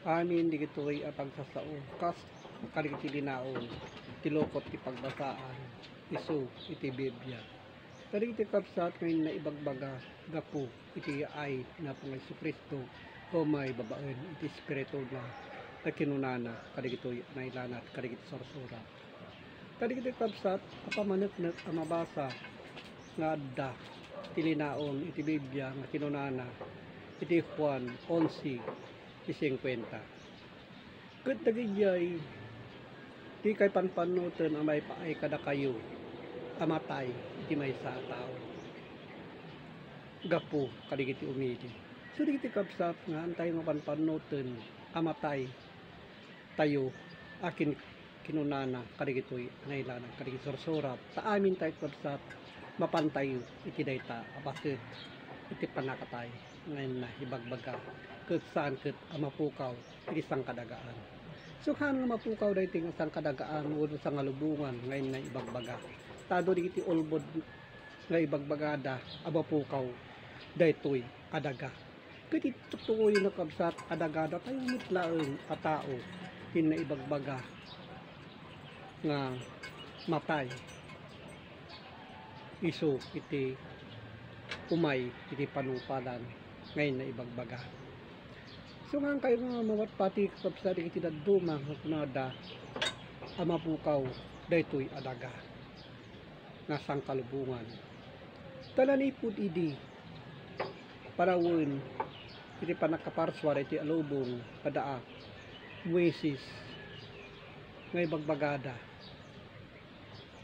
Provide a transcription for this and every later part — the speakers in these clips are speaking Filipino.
Amin di kitoy atang sasao kas kaligiti linaon tilokot ti pagbasaan isu iti Biblia. Tadi iti kapsat ngayon na ibagbaga gapo iti ay na pang Kristo o may babaen iti espiritu na kinunana kaligitoy na ilanat kaligiti sorsura. Tadi iti kapsat apamaneknek ang mabasa nga adda tilinaon iti Biblia nga kinunana iti Juan 11:50. Ket dagijay di kay panpanuten ang may paay kada kayo amatay iti maysa a tao. Gapo kadigiti umili. So digiti kapsat nga antay mapanpanuten amatay tayo akin kinunana kadigitoy nailanang kadigiti sorsorat ta amin tayo kapsat mapantayo iti dayta abasit iti panakatay ngayon na ibagbaga ket saan ket amapukaw iti sangkadagaan. So kan nga mapukaw dayti nga sangkadagaan wenno sa ngalubungan ngayon na ibagbaga. Tado iti ulbod nga ibagbagada amapukaw daytoy adaga. Ket itutuoy na kabsat adagada tayo mitlaeng a tao kin na ibagbaga nga matay iso iti umay iti panupalan ngayon na ibagbaga. So nga kayo nga mawat pati kapsat iti daduma nga kunada amapukaw daytoy adaga nga sangkalubungan. Talanipod idi parawon iti panakaparswar iti alubong kadaa Muesis nga ibagbagada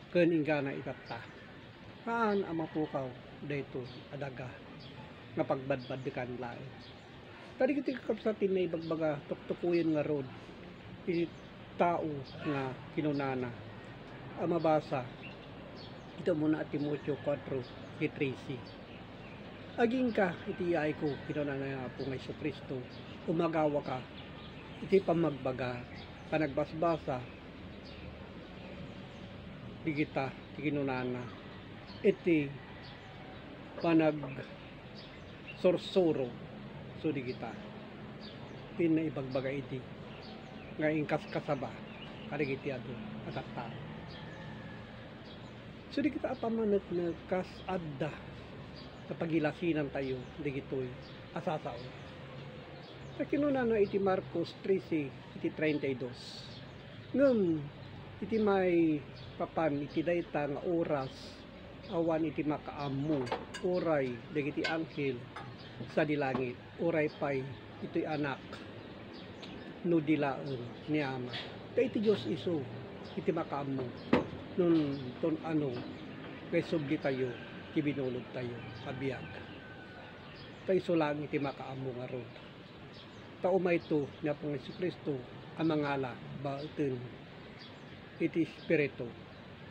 ken ingana itatta kaan amapukaw daytoy adaga nga pagbadbad kan lain. Tadi kiti kapsatin na ibagbaga tuktukuyen nga rod iti tao nga kinunana ang mabasa ito muna at Timoteo 4:13. Aging ka iti ay ko kinunana nga po ng Kristo umagawa ka iti pamagbaga panagbasbasa di kita iti kinunana iti panag sorsoro so di kita pin na ibagbaga iti nga ingkas kasaba kaligiti ado atatta. So di kita apamanet na kas adda kapagilasinan tayo di gitoy asasao. Sa kinunana iti Marcos 13 iti 32. Ngem iti may papan iti dayta nga oras awan iti makaammo oray dagiti anghel sa dilangit oray pay ito'y anak no dilaen ni ama kay iti Diyos iso iti makaammo nun ton ano kay subli tayo iti binulog tayo abiyag kay iso lang iti makaammo nga rod taumay ito na pong Kristo ang mangala bauten iti espiritu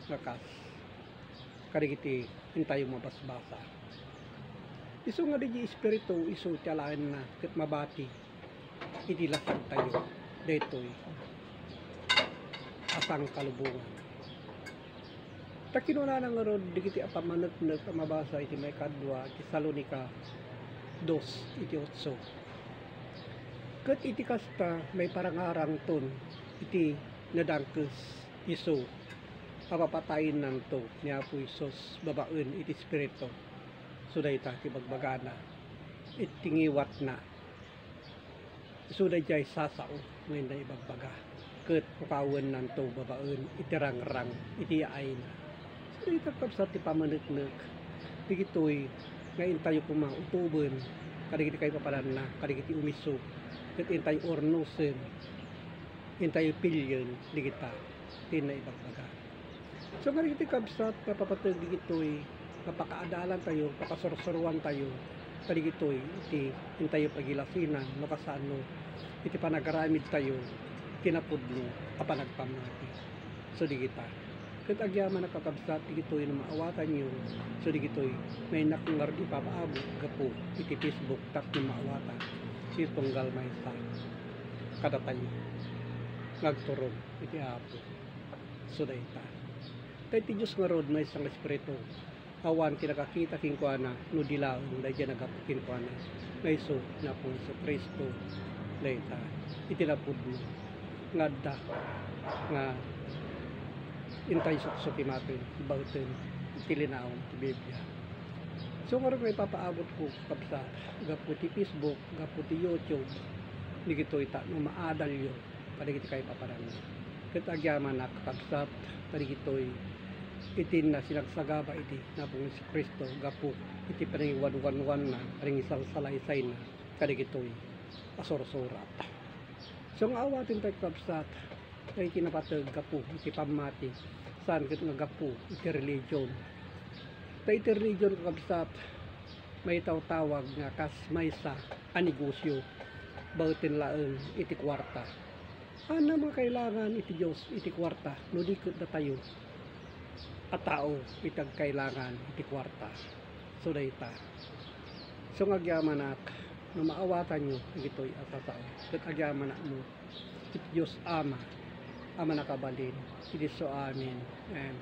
nga kas karigiti hintayo mabasbasa. Iso nga di espiritu iso tiyalaan na ket mabati iti lasag tayo daytoy asang kalubungan. Ta kinunana nga rod digiti apamaneknek mabasa iti may kadwa iti Salonika 2 iti 8. Ket iti kasta may parangarang ton iti nadangkes iso papapatayin nanto ni Apo Isos babaen iti espiritu so dayta ti bagbagana itingiwat na so dayjay sasao ngayon na ibagbaga ket pukawen nanto babaen iti rangrang iti ay na so dayta kapsat ti pamaneknek digitoy ngayon tayo pumautuben kadigiti kayo papalan na kadigiti umiso ket intay ornosen intay pilyon digita tin na ibagbaga. So nga iti kapsat kapapatag digitoy kapakaadalan tayo papasorsoruan tayo kadigitoy iti intayo pagilasinan no kasano iti panagaramid tayo tinapudno a panagpamati so digita ket agyaman na kakabsat digitoy na maawatan nyo so digitoy may nakungar ipapaabot gapo iti Facebook tak na maawatan si tunggal maysa kada tayo nagturog iti Apo so dayta kay ti Diyos nga rod may isang espiritu awan kinakakita kingkuana no dilaon dahil nagapukin kuana may so na po sa Kristo Dayta itinapod mo ngadda nga intay suksok natin bautin tilinaon ti Biblia. So karon may papaabot ko kapsa gapu ti Facebook, gapu ti YouTube, digito ita no maadal yo padigiti kay paparang. Ket agyaman nak kapsat padigitoy itin na sinagsagaba iti napong si Kristo gapu iti paningwan-wan na ring isang salaysay na kadigitoy asorsorat. So ang awatin tayo kapsat kay kinapatag gapu iti pamati saan ket nga gapu iti religion. Ta iti religion kapsat may tawtawag nga kas maysa a negosyo bautin laeng iti kwarta. Ano mga kailangan iti Dios iti kwarta no dikot na tayo at tao itag kailangan iti kwarta. So dayta. So ngagyaman nak no maawatan nyo ito'y asasao. Ket agyaman nak mo iti Dios Ama nakabalin. Iti so amin. Amen.